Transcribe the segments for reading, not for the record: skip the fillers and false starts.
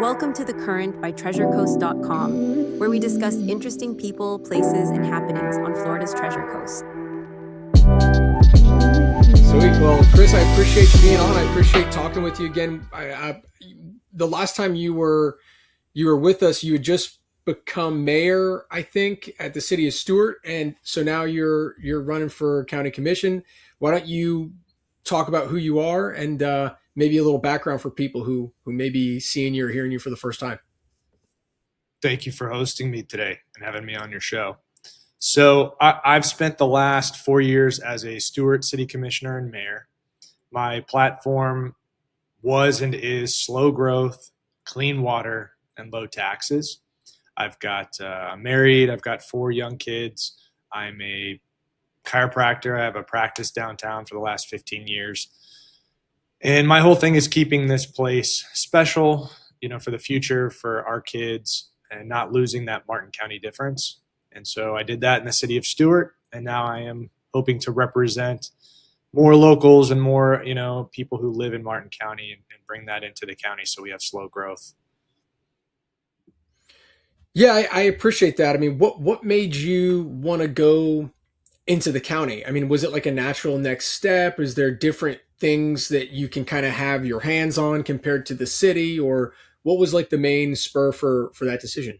Welcome to The Current by TreasureCoast.com, where we discuss interesting people, places, and happenings on Florida's Treasure Coast. Sweet. Well, Chris, I appreciate you being on. I appreciate talking with you again. The last time you were with us, you had just become mayor, I think, at the city of Stuart, and so now you're running for county commission. Why don't you talk about who you are and maybe a little background for people who may be seeing you or hearing you for the first time? Thank you for hosting me today and having me on your show. So I've spent the last 4 years as a Stuart City Commissioner and Mayor. My platform was and is slow growth, clean water, and low taxes. I'm married. I've got 4 young kids. I'm a chiropractor. I have a practice downtown for the last 15 years. And my whole thing is keeping this place special, for the future, for our kids, and not losing that Martin County difference. And so I did that in the city of Stuart, and now I am hoping to represent more locals and more, people who live in Martin County and bring that into the county so we have slow growth. Yeah, I appreciate that. I mean, what made you want to go into the county? I mean, was it like a natural next step? Is there different things that you can kind of have your hands on compared to the city, or what was like the main spur for that decision?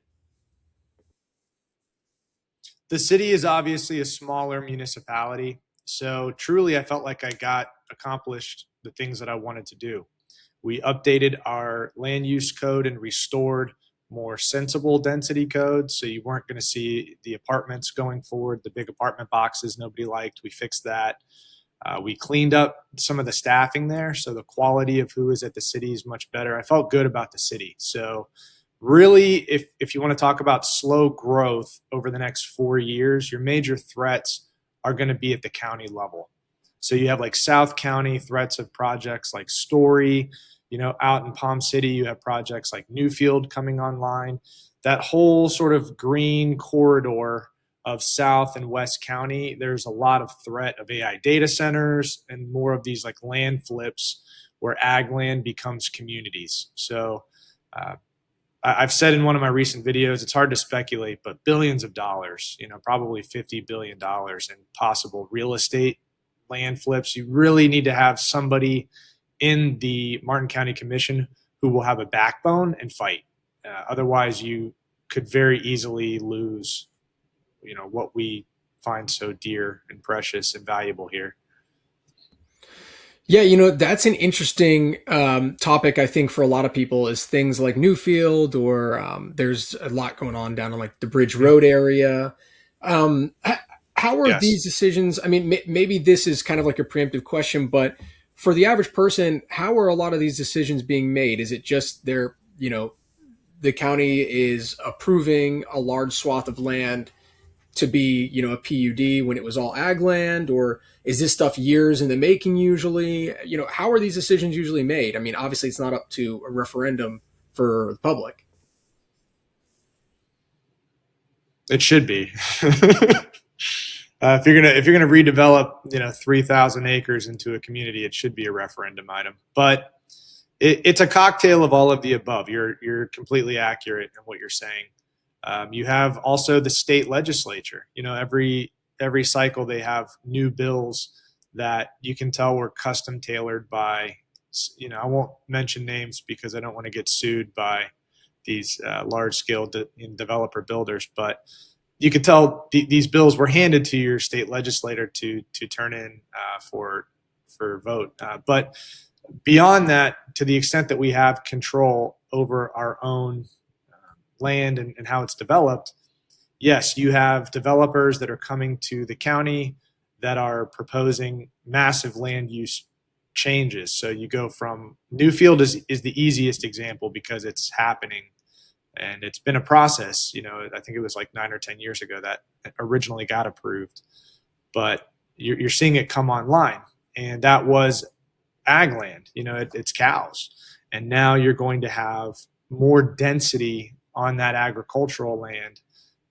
The city is obviously a smaller municipality. So truly, I felt like I got accomplished the things that I wanted to do. We updated our land use code and restored more sensible density codes. So you weren't going to see the apartments going forward, the big apartment boxes nobody liked. We fixed that. We cleaned up some of the staffing there. So the quality of who is at the city is much better. I felt good about the city. So really, if you want to talk about slow growth over the next 4 years, your major threats are going to be at the county level. So you have like South County threats of projects like Story, out in Palm City, you have projects like Newfield coming online. That whole sort of green corridor of South and West County, there's a lot of threat of AI data centers and more of these like land flips where ag land becomes communities. So I've said in one of my recent videos, it's hard to speculate, but billions of dollars, probably $50 billion in possible real estate land flips. You really need to have somebody in the Martin County Commission who will have a backbone and fight. Otherwise, you could very easily lose, what we find so dear and precious and valuable here. Yeah, that's an interesting topic, I think, for a lot of people is things like Newfield, or there's a lot going on down in like the Bridge Road area. How are these Yes. decisions? I mean, maybe this is kind of like a preemptive question, but for the average person, how are a lot of these decisions being made? Is it just the county is approving a large swath of land to be, a PUD when it was all ag land, or is this stuff years in the making usually? How are these decisions usually made? I mean, obviously it's not up to a referendum for the public. It should be. If you're gonna redevelop 3,000 acres into a community, it should be a referendum item. But it's a cocktail of all of the above. You're completely accurate in what you're saying. You have also the state legislature. Every cycle they have new bills that you can tell were custom tailored by. I won't mention names because I don't want to get sued by these large scale developer builders, but you could tell these bills were handed to your state legislator to turn in for vote. But beyond that, to the extent that we have control over our own land and how it's developed, yes, you have developers that are coming to the county that are proposing massive land use changes. So you go from Newfield is the easiest example because it's happening. And it's been a process. I think it was like 9 or 10 years ago that originally got approved, but you're seeing it come online, and that was ag land. It's cows, and now you're going to have more density on that agricultural land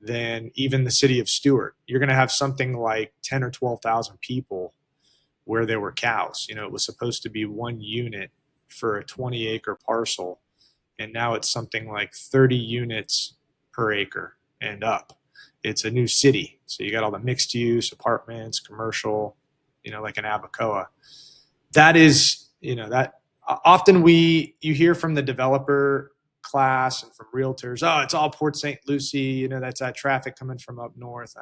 than even the city of Stuart. You're going to have something like 10 or 12,000 people where there were cows. It was supposed to be one unit for a 20-acre parcel. and now it's something like 30 units per acre and up. It's a new city, so you got all the mixed use apartments, commercial, like an Abacoa. That is, that often you hear from the developer class and from realtors, oh, it's all Port St. Lucie, that's that traffic coming from up north.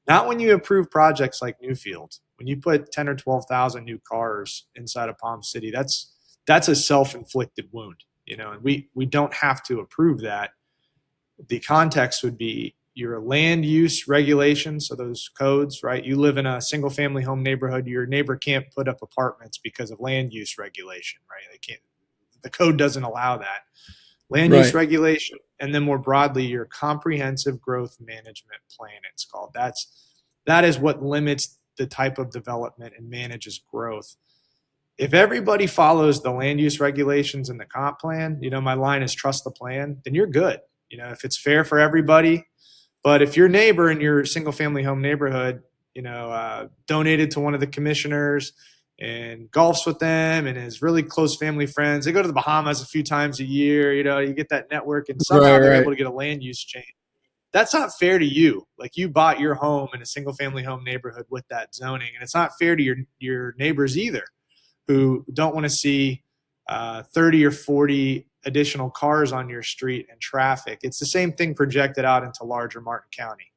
Not when you approve projects like Newfield. When you put 10 or 12,000 new cars inside of Palm City, that's a self-inflicted wound, and we don't have to approve that. The context would be your land use regulations, so those codes, right? You live in a single family home neighborhood, your neighbor can't put up apartments because of land use regulation, right? They can't, the code doesn't allow that. Land use regulation, and then more broadly, your comprehensive growth management plan, it's called. That is what limits the type of development and manages growth. If everybody follows the land use regulations and the comp plan, my line is trust the plan, then you're good. If it's fair for everybody. But if your neighbor in your single family home neighborhood, donated to one of the commissioners and golfs with them and is really close family friends, they go to the Bahamas a few times a year, you get that network, and somehow they're able to get a land use change. That's not fair to you. Like, you bought your home in a single family home neighborhood with that zoning, and it's not fair to your neighbors either, who don't want to see 30 or 40 additional cars on your street and traffic. It's the same thing projected out into larger Martin County.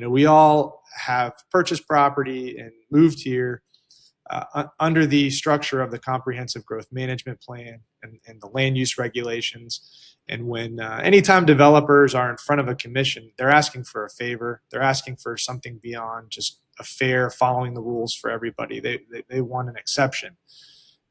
We all have purchased property and moved here under the structure of the comprehensive growth management plan and the land use regulations. And when anytime developers are in front of a commission, they're asking for a favor. They're asking for something beyond just a fair following the rules for everybody. They want an exception.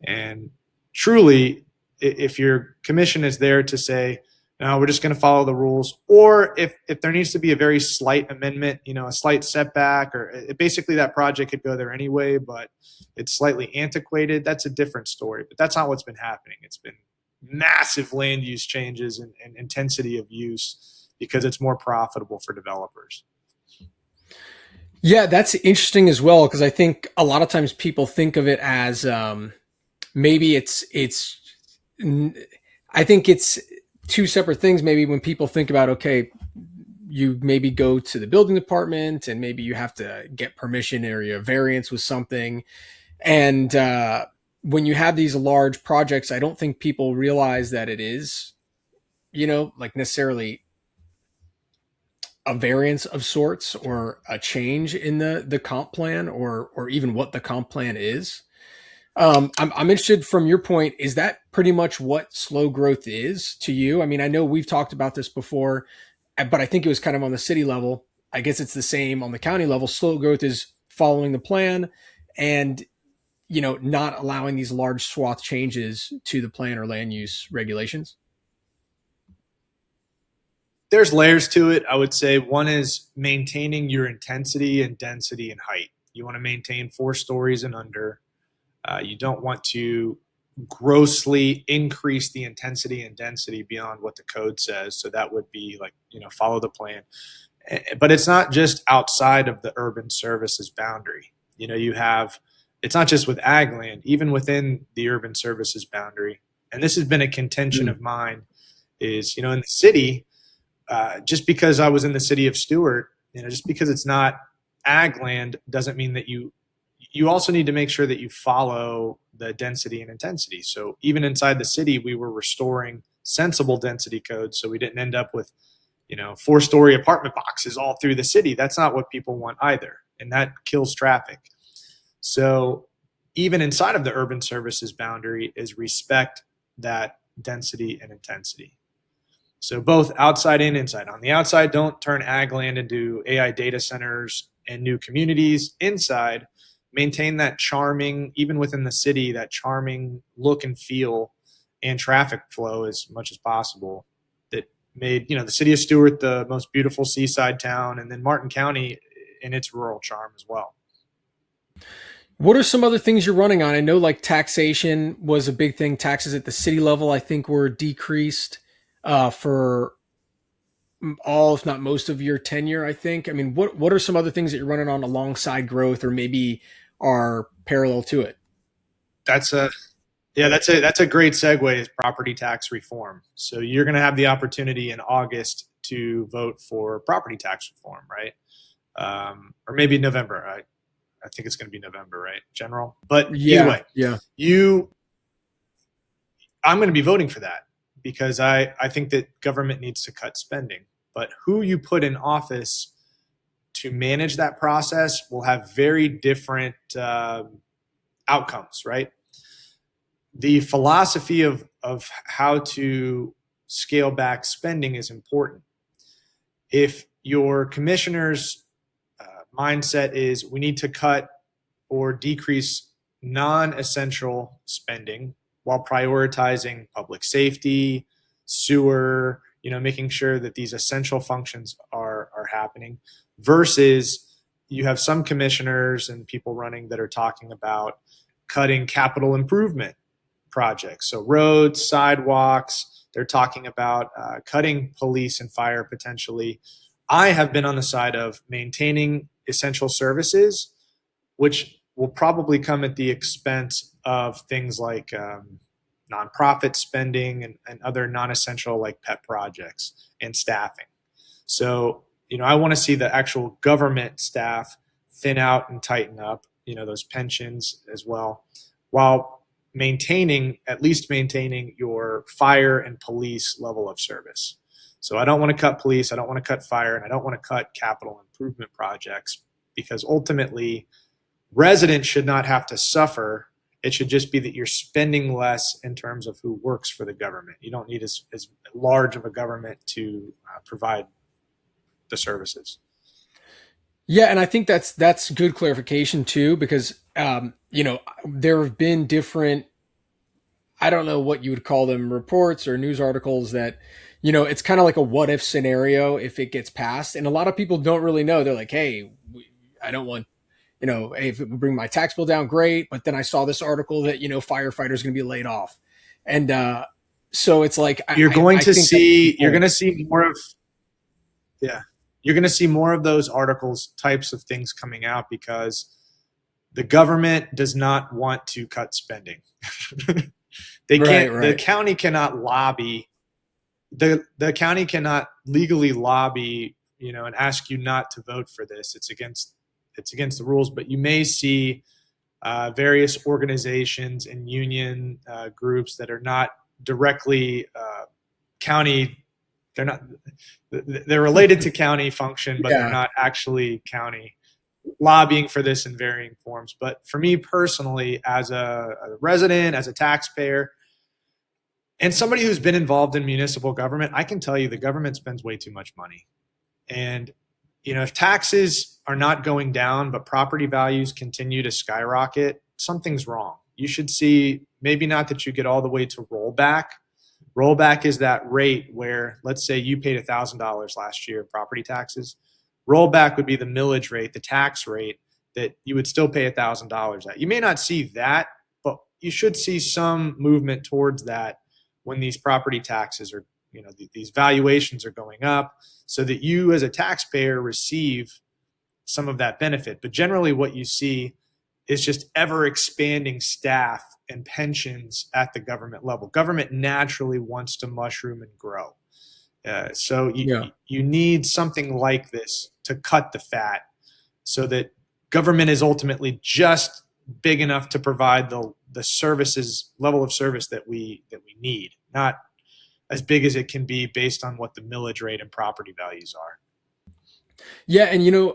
And truly, if your commission is there to say, no, we're just going to follow the rules, or if there needs to be a very slight amendment, a slight setback, or basically that project could go there anyway, but it's slightly antiquated, that's a different story. But that's not what's been happening. It's been massive land use changes and intensity of use because it's more profitable for developers. Yeah, that's interesting as well, because I think a lot of times people think of it as maybe I think it's two separate things. Maybe when people think about, okay, you maybe go to the building department and maybe you have to get permission or a variance with something. And when you have these large projects, I don't think people realize that it is, like necessarily a variance of sorts or a change in the comp plan or even what the comp plan is. I'm interested from your point, is that pretty much what slow growth is to you? I mean, I know we've talked about this before, but I think it was kind of on the city level. I guess it's the same on the county level. Slow growth is following the plan and, not allowing these large swath changes to the plan or land use regulations. There's layers to it. I would say one is maintaining your intensity and density and height. You want to maintain 4 stories and under. You don't want to grossly increase the intensity and density beyond what the code says. So that would be like, follow the plan. But it's not just outside of the urban services boundary. It's not just with ag land, even within the urban services boundary. And this has been a contention of mine is, in the city, just because I was in the city of Stuart, just because it's not ag land doesn't mean that you also need to make sure that you follow the density and intensity. So even inside the city, we were restoring sensible density codes so we didn't end up with, 4-story apartment boxes all through the city. That's not what people want either, and that kills traffic. So even inside of the urban services boundary is respect that density and intensity. So both outside and inside. On the outside, don't turn ag land into AI data centers and new communities. Inside, maintain that charming, even within the city, that charming look and feel and traffic flow as much as possible that made, the city of Stuart the most beautiful seaside town, and then Martin County in its rural charm as well. What are some other things you're running on? I know like taxation was a big thing. Taxes at the city level, I think, were decreased for all, if not most of your tenure, I think. I mean, what are some other things that you're running on alongside growth or maybe are parallel to it? That's Yeah, that's a great segue is property tax reform. So you're going to have the opportunity in August to vote for property tax reform, right? Or maybe November. I think it's going to be November, right? General. But either Yeah, way, yeah. I'm going to be voting for that because I think that government needs to cut spending. But who you put in office to manage that process will have very different outcomes, right? The philosophy of how to scale back spending is important. If your commissioner's mindset is we need to cut or decrease non-essential spending while prioritizing public safety, sewer, making sure that these essential functions are happening, versus you have some commissioners and people running that are talking about cutting capital improvement projects. So roads, sidewalks, they're talking about cutting police and fire potentially. I have been on the side of maintaining essential services, which will probably come at the expense of things like nonprofit spending and other non-essential like pet projects and staffing. So, I want to see the actual government staff thin out and tighten up, those pensions as well, while at least maintaining your fire and police level of service. So I don't want to cut police, I don't want to cut fire, and I don't want to cut capital improvement projects because ultimately residents should not have to suffer. It should just be that you're spending less in terms of who works for the government. You don't need as large of a government to provide the services. Yeah, and I think that's good clarification too, because there have been different, I don't know what you would call them, reports or news articles that, it's kind of like a what if scenario if it gets passed, and a lot of people don't really know. They're like, hey, I don't want, hey, if it would bring my tax bill down, great, but then I saw this article that firefighters going to be laid off, and so it's like you're going to see more of, yeah. You're going to see more of those articles, types of things coming out because the government does not want to cut spending. They can't. Right. The county cannot lobby. The county cannot legally lobby, and ask you not to vote for this. It's against the rules. But you may see various organizations and union groups that are not directly county. They're related to county function, but they're not actually county, lobbying for this in varying forms. But for me personally, as a resident, as a taxpayer, and somebody who's been involved in municipal government, I can tell you the government spends way too much money. And, if taxes are not going down, but property values continue to skyrocket, something's wrong. You should see, maybe not that you get all the way to rollback. Rollback is that rate where, let's say you paid $1,000 last year property taxes. Rollback would be the millage rate, the tax rate that you would still pay $1,000 at. You may not see that, but you should see some movement towards that when these property taxes are, these valuations are going up, so that you as a taxpayer receive some of that benefit. But generally what you see is just ever expanding staff and pensions at the government level. Government naturally wants to mushroom and grow. So you need something like this to cut the fat so that government is ultimately just big enough to provide the services, level of service that we need, not as big as it can be based on what the millage rate and property values are. Yeah, and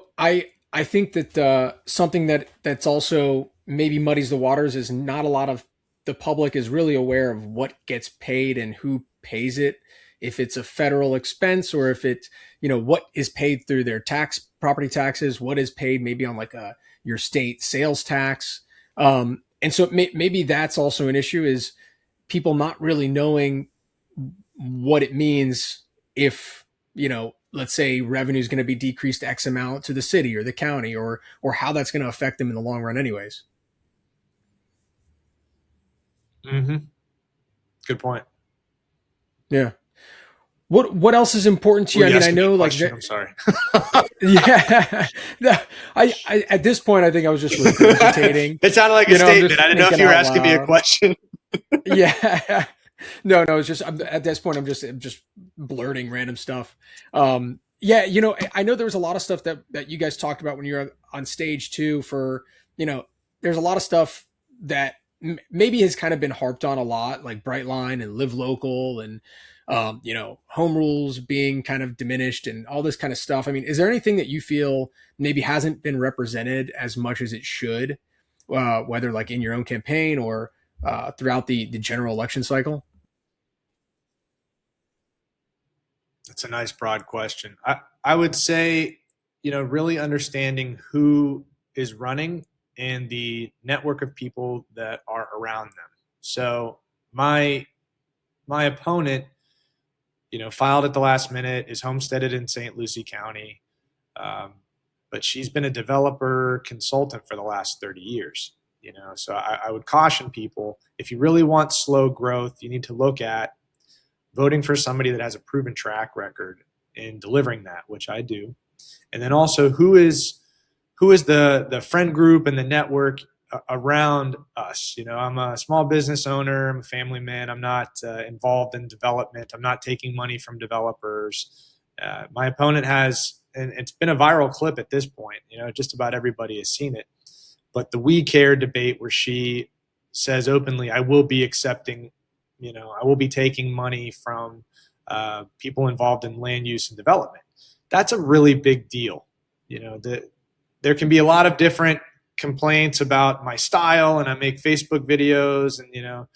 I think that something that's also maybe muddies the waters is not a lot of the public is really aware of what gets paid and who pays it. If it's a federal expense or if it's, what is paid through their property taxes, what is paid maybe on like your state sales tax. And so maybe that's also an issue, is people not really knowing what it means if, let's say revenue is going to be decreased X amount to the city or the county, or how that's going to affect them in the long run anyways. Mm-hmm. Good point. Yeah. What else is important to you? I mean, I know, like, I'm sorry. Yeah. I at this point, I think I was just regurgitating. It sounded like a statement. I didn't know if you were asking me a question. Yeah. No, it's just at this point I'm just blurting random stuff. Yeah, I know there was a lot of stuff that you guys talked about when you were on stage too. For there's a lot of stuff that maybe has kind of been harped on a lot, like Brightline and Live Local and home rules being kind of diminished and all this kind of stuff. I mean, is there anything that you feel maybe hasn't been represented as much as it should, whether like in your own campaign or throughout the general election cycle? That's a nice broad question. I would say, really understanding who is running and the network of people that are around them. So my opponent, filed at the last minute, is homesteaded in St. Lucie County, um, but she's been a developer consultant for the last 30 years. So I would caution people, if you really want slow growth, you need to look at voting for somebody that has a proven track record in delivering that, which I do. And then also who is the friend group and the network around us. I'm a small business owner, I'm a family man, I'm not involved in development, I'm not taking money from developers. My opponent has, and it's been a viral clip at this point, just about everybody has seen it, but the We Care debate, where she says openly, I will be accepting, I will be taking money from people involved in land use and development. That's a really big deal. There can be a lot of different complaints about my style, and I make Facebook videos, and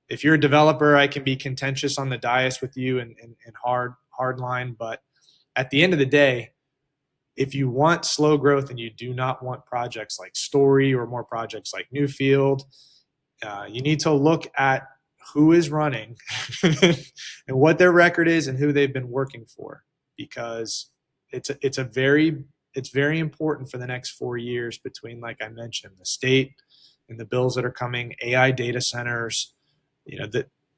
if you're a developer, I can be contentious on the dais with you and hard line. But at the end of the day, if you want slow growth and you do not want projects like Story or more projects like Newfield, you need to look at who is running and what their record is and who they've been working for, because it's very important for the next 4 years between, like I mentioned, the state and the bills that are coming, AI data centers,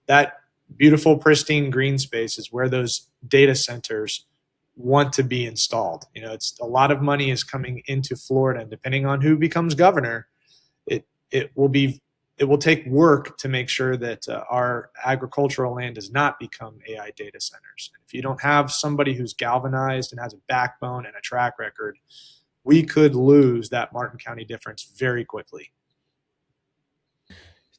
that beautiful, pristine green space is where those data centers want to be installed. It's a lot of money is coming into Florida, and depending on who becomes governor, it will take work to make sure that our agricultural land does not become AI data centers. And if you don't have somebody who's galvanized and has a backbone and a track record, we could lose that Martin County difference very quickly.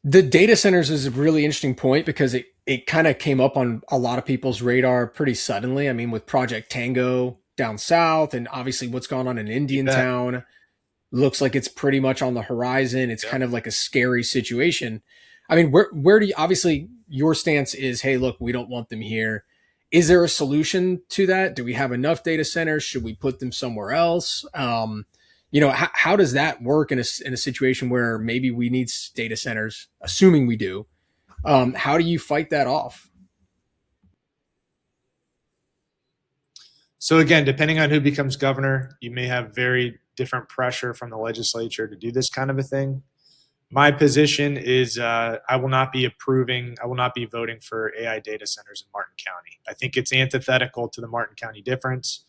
The data centers is a really interesting point because it kind of came up on a lot of people's radar pretty suddenly. I mean, with Project Tango down south, and obviously what's gone on in Indiantown, looks like it's pretty much on the horizon. It's kind of like a scary situation. I mean, where do you, obviously your stance is, hey, look, we don't want them here. Is there a solution to that? Do we have enough data centers? Should we put them somewhere else? How does that work in a situation where maybe we need data centers, assuming we do? How do you fight that off? So again, depending on who becomes governor, you may have very different pressure from the legislature to do this kind of a thing. My position is I will not be voting for AI data centers in Martin County. I think it's antithetical to the Martin County difference.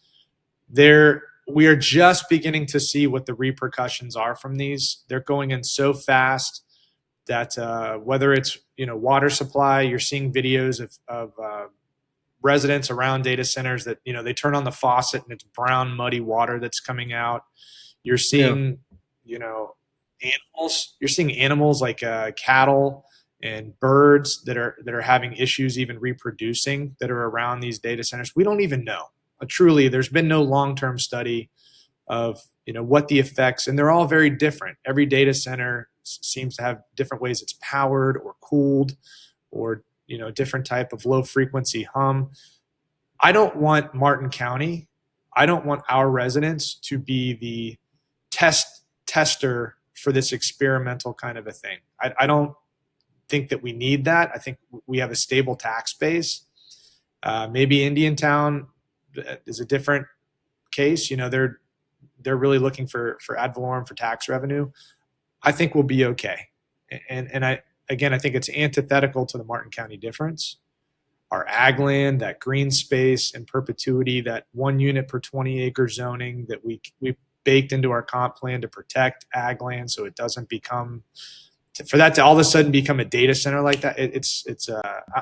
We are just beginning to see what the repercussions are from these. They're going in so fast that whether it's water supply, you're seeing videos of residents around data centers that they turn on the faucet and it's brown, muddy water that's coming out. You're seeing animals. You're seeing animals like cattle and birds that are having issues even reproducing, that are around these data centers. We don't even know. Truly, there's been no long-term study of what the effects, and they're all very different. Every data center seems to have different ways it's powered or cooled, or different type of low frequency hum. I don't want Martin County, I don't want our residents to be the tester for this experimental kind of a thing. I don't think that we need that. I think we have a stable tax base. Maybe Indiantown is a different case. They're really looking for ad valorem, for tax revenue. I think we'll be okay. And I think it's antithetical to the Martin County difference. Our ag land, that green space in perpetuity, that 1 unit per 20 acre zoning that we baked into our comp plan to protect ag land so it doesn't become for that to all of a sudden become a data center like that,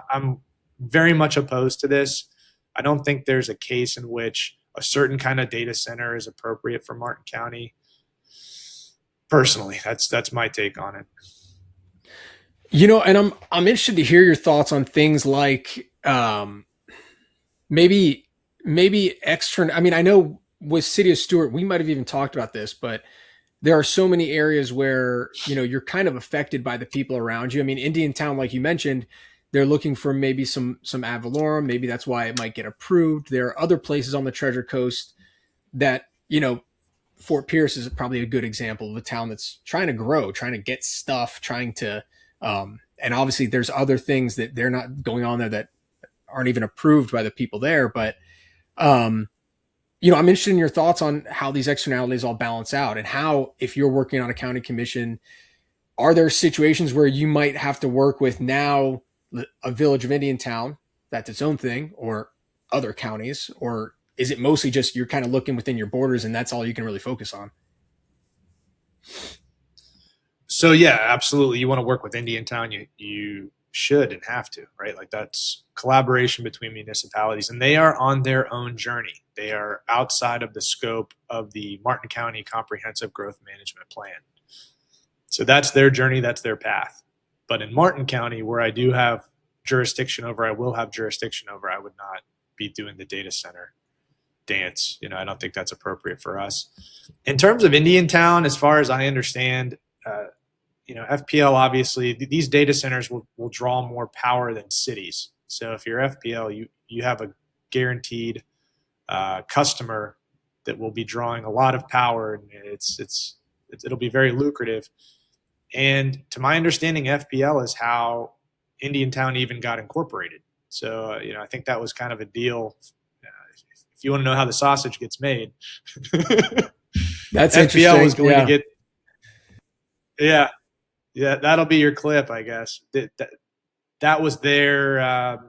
I'm very much opposed to this. I don't think there's a case in which a certain kind of data center is appropriate for Martin County. Personally, that's my take on it. And I'm interested to hear your thoughts on things like maybe external. I mean, I know with City of Stuart, we might have even talked about this, but there are so many areas where you're kind of affected by the people around you. I mean, Indiantown, like you mentioned, they're looking for maybe some ad valorem. Maybe that's why it might get approved. There are other places on the Treasure Coast that Fort Pierce is probably a good example of a town that's trying to grow, trying to get stuff, trying to and obviously there's other things that they're not going on there that aren't even approved by the people there. But I'm interested in your thoughts on how these externalities all balance out, and how, if you're working on a county commission, are there situations where you might have to work with now a village of Indiantown that's its own thing, or other counties, or is it mostly just you're kind of looking within your borders and that's all you can really focus on? So yeah, absolutely. You want to work with Indiantown, you should and have to, right? Like, that's collaboration between municipalities, and they are on their own journey. They are outside of the scope of the Martin County Comprehensive Growth Management Plan. So that's their journey, that's their path. But in Martin County, where I do have jurisdiction over, I will have jurisdiction over, I would not be doing the data center dance. I don't think that's appropriate for us. In terms of Indiantown, as far as I understand, FPL, obviously, these data centers will draw more power than cities. So if you're FPL, you have a guaranteed customer that will be drawing a lot of power, and it'll be very lucrative. And to my understanding, FPL is how Indiantown even got incorporated. So I think that was kind of a deal. If you want to know how the sausage gets made, That's FPL was interesting. going to get. Yeah, that'll be your clip, I guess. That was their.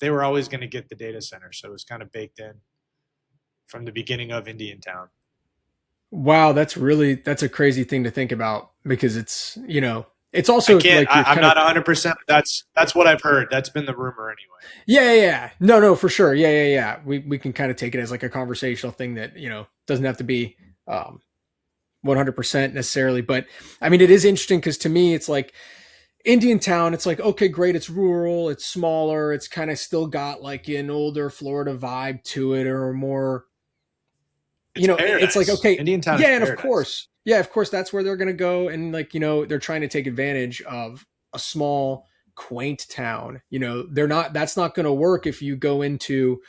They were always going to get the data center, so it was kind of baked in from the beginning of Indiantown. Wow, that's a crazy thing to think about, because it's also I'm not 100%. That's what I've heard. That's been the rumor anyway. Yeah. No, for sure. Yeah. We can kind of take it as like a conversational thing that doesn't have to be 100% necessarily. But I mean, it is interesting because to me, it's like Indiantown. It's like, okay, great. It's rural. It's smaller. It's kind of still got like an older Florida vibe to it, or more. It's like, okay, Indiantown. Yeah, and of course, that's where they're going to go, and like they're trying to take advantage of a small, quaint town. That's not going to work if you go into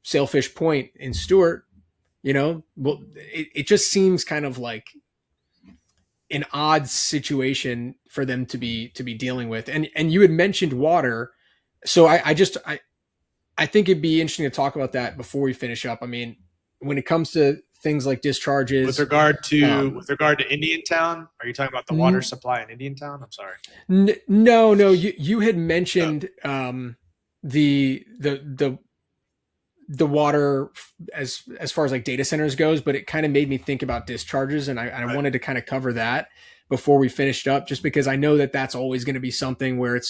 Sailfish Point in Stuart. Well, it just seems kind of like an odd situation for them to be dealing with. And you had mentioned water, so I think it'd be interesting to talk about that before we finish up. I mean, when it comes to things like discharges, with regard to Indiantown, are you talking about the water supply in Indiantown? I'm sorry. No. You had mentioned the water as far as like data centers goes, but it kind of made me think about discharges, and I wanted to kind of cover that before we finished up, just because I know that that's always going to be something where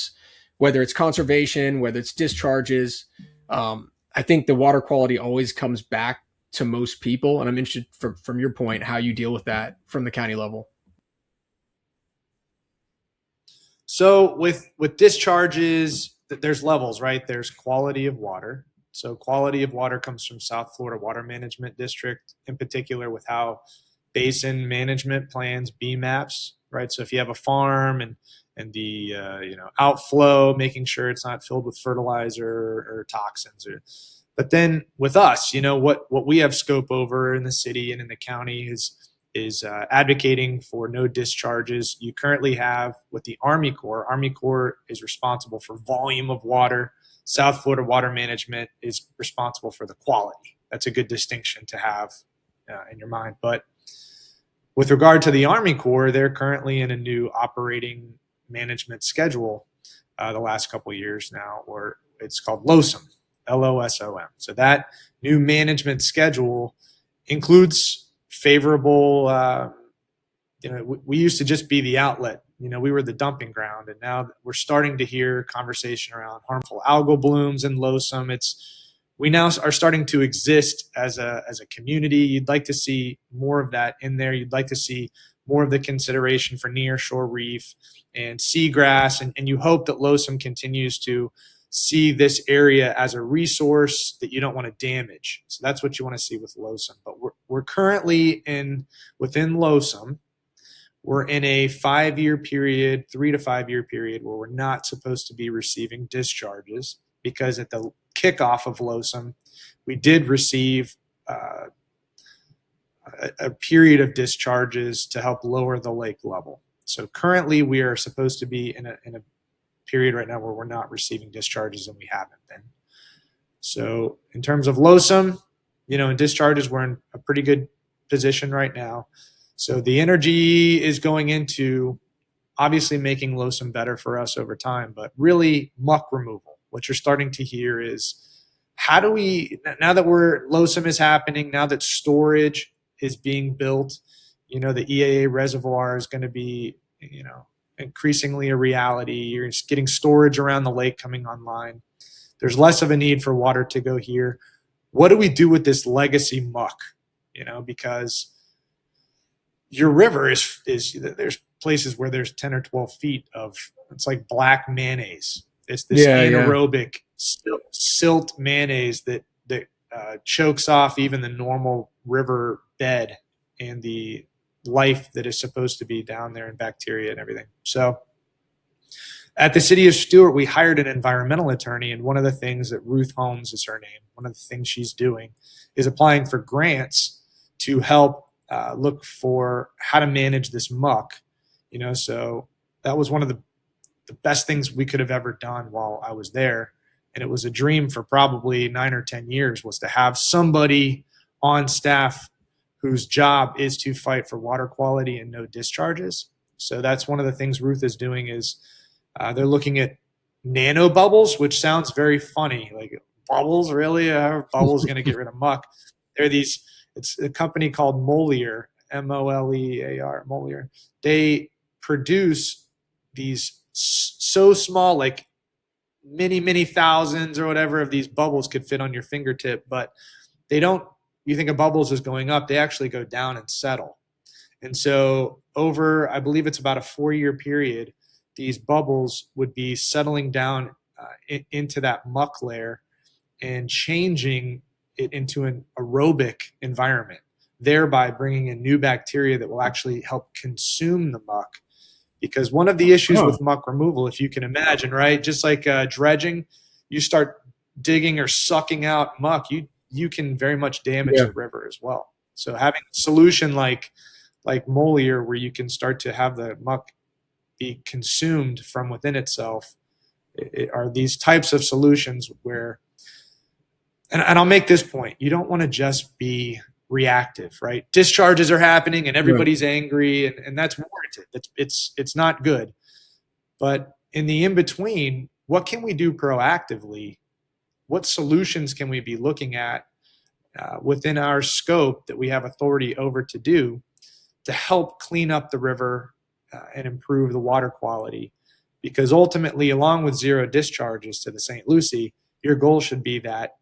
whether it's conservation, whether it's discharges. I think the water quality always comes back to most people, and I'm interested from your point how you deal with that from the county level. So with discharges, there's levels, right? There's quality of water. So quality of water comes from South Florida Water Management District, in particular with how basin management plans BMAPs, right? So if you have a farm and the outflow, making sure it's not filled with fertilizer or toxins. But then with us, what we have scope over in the city and in the county is advocating for no discharges. You currently have with the Army Corps. Army Corps is responsible for volume of water. South Florida Water Management is responsible for the quality. That's a good distinction to have in your mind. But with regard to the Army Corps, they're currently in a new operating management schedule the last couple of years now, or it's called LOSOM, LOSOM. So that new management schedule includes favorable, we used to just be the outlet we were the dumping ground, and now we're starting to hear conversation around harmful algal blooms in Losom. We now are starting to exist as a community. You'd like to see more of that in there. You'd like to see more of the consideration for nearshore reef and seagrass, and you hope that Losom continues to see this area as a resource that you don't want to damage. So that's what you want to see with Losom. But we're currently within Losom. We're in a 5-year period, 3 to 5 year period, where we're not supposed to be receiving discharges, because at the kickoff of Losom, we did receive a period of discharges to help lower the lake level. So currently we are supposed to be in a period right now where we're not receiving discharges, and we haven't been. So in terms of Losom, in discharges, we're in a pretty good position right now. So the energy is going into obviously making Losom better for us over time, but really muck removal. What you're starting to hear is, how do we, now that Losom is happening, now that storage is being built, the EAA reservoir is going to be, increasingly a reality. You're getting storage around the lake coming online. There's less of a need for water to go here. What do we do with this legacy muck? Because your river is there's places where there's 10 or 12 feet of, it's like black mayonnaise. It's this anaerobic silt mayonnaise that chokes off even the normal river bed and the life that is supposed to be down there, and bacteria and everything. So at the city of Stuart, we hired an environmental attorney, and one of the things that Ruth Holmes is her name, one of the things she's doing is applying for grants to help look for how to manage this muck. So that was one of the best things we could have ever done while I was there. And it was a dream for probably 9 or 10 years, was to have somebody on staff whose job is to fight for water quality and no discharges. So that's one of the things Ruth is doing, is they're looking at nano bubbles, which sounds very funny. Like, bubbles, really? Are bubbles going to get rid of muck? It's a company called Molier, Molear, Molier. They produce these so small, like many thousands or whatever of these bubbles could fit on your fingertip, but they don't, you think of bubbles as going up, they actually go down and settle. And so over, I believe it's about a 4-year period, these bubbles would be settling down into that muck layer and changing it into an aerobic environment, thereby bringing in new bacteria that will actually help consume the muck. Because one of the issues with muck removal, if you can imagine, right, just like dredging, you start digging or sucking out muck, you can very much damage the river as well. So having a solution like Molier, where you can start to have the muck be consumed from within itself, are these types of solutions where, and I'll make this point, you don't want to just be reactive, right? Discharges are happening and everybody's angry, and that's warranted. It's not good. But in the in-between, what can we do proactively? What solutions can we be looking at within our scope that we have authority over to do to help clean up the river and improve the water quality? Because ultimately, along with zero discharges to the St. Lucie, your goal should be that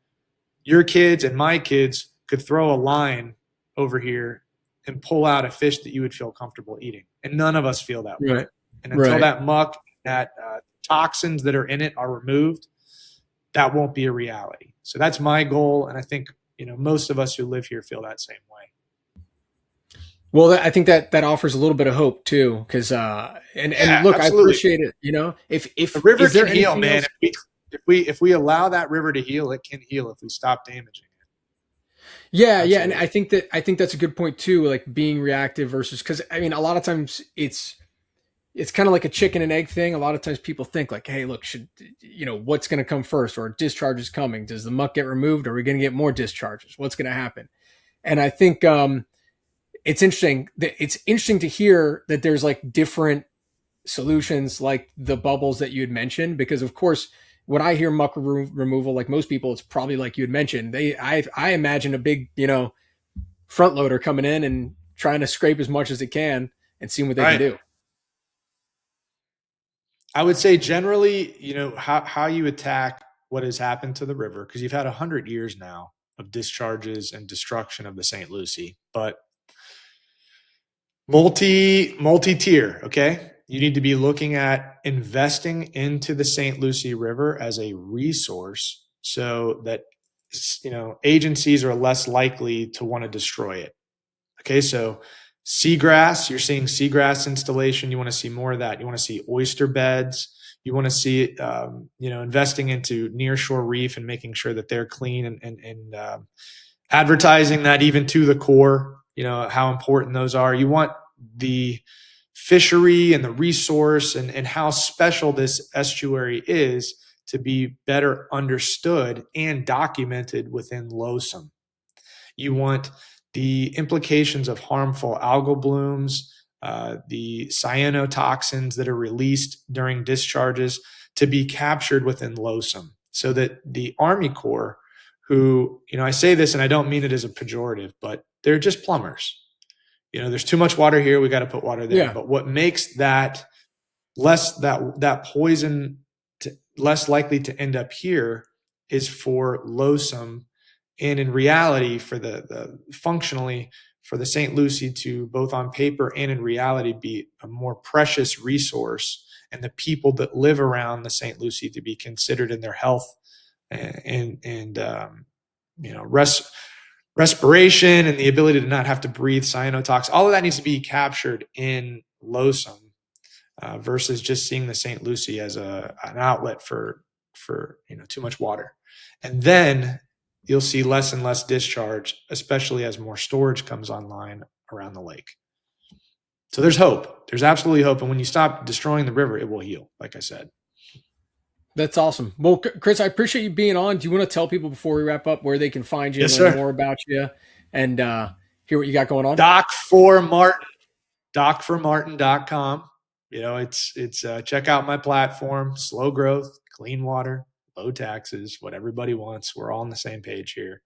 your kids and my kids could throw a line over here and pull out a fish that you would feel comfortable eating. And none of us feel that way. And until that muck, that toxins that are in it are removed, that won't be a reality. So that's my goal. And I think, most of us who live here feel that same way. Well, I think that offers a little bit of hope too, because look, absolutely. I appreciate it. If the river can heal, man, if we allow that river to heal, it can heal if we stop damaging it. Yeah, absolutely. Yeah, and I think that's a good point too, like being reactive versus, because a lot of times it's kind of like a chicken and egg thing. A lot of times people think like, hey, look, what's going to come first, or discharge is coming. Does the muck get removed? Or are we going to get more discharges? What's going to happen? And I think it's interesting. It's interesting to hear that there's like different solutions, like the bubbles that you had mentioned, because of course, when I hear muck removal, like most people, it's probably like you had mentioned. I imagine a big, front loader coming in and trying to scrape as much as it can and seeing what they can do. I would say generally, how you attack what has happened to the river, because you've had 100 years now of discharges and destruction of the St. Lucie, but multi-tier, okay? You need to be looking at investing into the St. Lucie River as a resource so that, agencies are less likely to want to destroy it. Okay, so seagrass, you're seeing seagrass installation. You want to see more of that. You want to see oyster beds. You want to see, investing into nearshore reef and making sure that they're clean and advertising that even to the core, how important those are. You want the fishery and the resource and how special this estuary is to be better understood and documented within LOSUM. You want the implications of harmful algal blooms, the cyanotoxins that are released during discharges to be captured within LOSUM so that the Army Corps, who, I say this and I don't mean it as a pejorative, but they're just plumbers. There's too much water here. We got to put water there. Yeah. But what makes that that poison less likely to end up here is for LOSUM, and in reality, for the functionally for the St. Lucie to both on paper and in reality be a more precious resource, and the people that live around the St. Lucie to be considered in their health and respiration and the ability to not have to breathe cyanotox. All of that needs to be captured in LOSUM versus just seeing the St. Lucie as an outlet for too much water. And then you'll see less and less discharge, especially as more storage comes online around the lake. So there's hope. There's absolutely hope. And when you stop destroying the river, it will heal, like I said. That's awesome. Well, Chris, I appreciate you being on. Do you want to tell people before we wrap up where they can find you, yes, learn sir. more about you, and hear what you got going on? docformartin.com. It's check out my platform, slow growth, clean water, low taxes, what everybody wants. We're all on the same page here.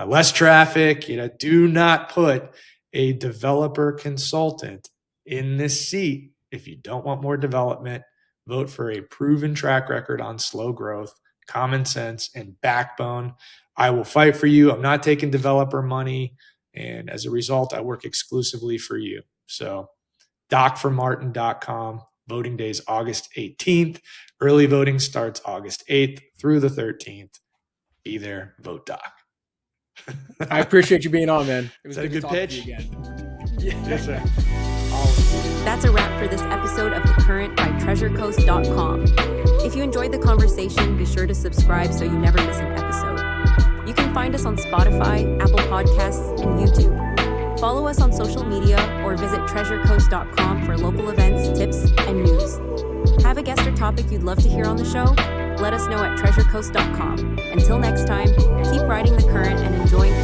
Less traffic. Do not put a developer consultant in this seat if you don't want more development. Vote for a proven track record on slow growth, common sense, and backbone. I will fight for you. I'm not taking developer money. And as a result, I work exclusively for you. So docformartin.com. Voting day is August 18th. Early voting starts August 8th through the 13th. Be there, vote Doc. I appreciate you being on, man. It was a good pitch. Yes, sir. That's a wrap for this episode of The Current by TreasureCoast.com. If you enjoyed the conversation, be sure to subscribe so you never miss an episode. You can find us on Spotify, Apple Podcasts, and YouTube. Follow us on social media or visit TreasureCoast.com for local events, tips, and news. Have a guest or topic you'd love to hear on the show? Let us know at TreasureCoast.com. Until next time, keep riding the current and enjoying